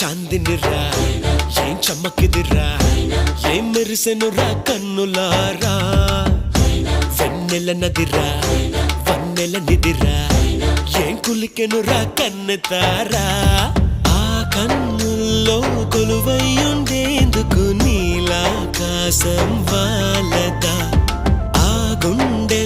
చాందినిరా ఏం చమ్మకిదిరా ఏం మెరిసెనురా కన్నులారా వెన్నెల నదిరా వన్నెల నిదిరా ఏం కులికెనురా కన్నెతారా ఆ కన్నుల్లో కొలువయ్యుండేందుకు నీలాకాశం వాలదా ఆ గుండె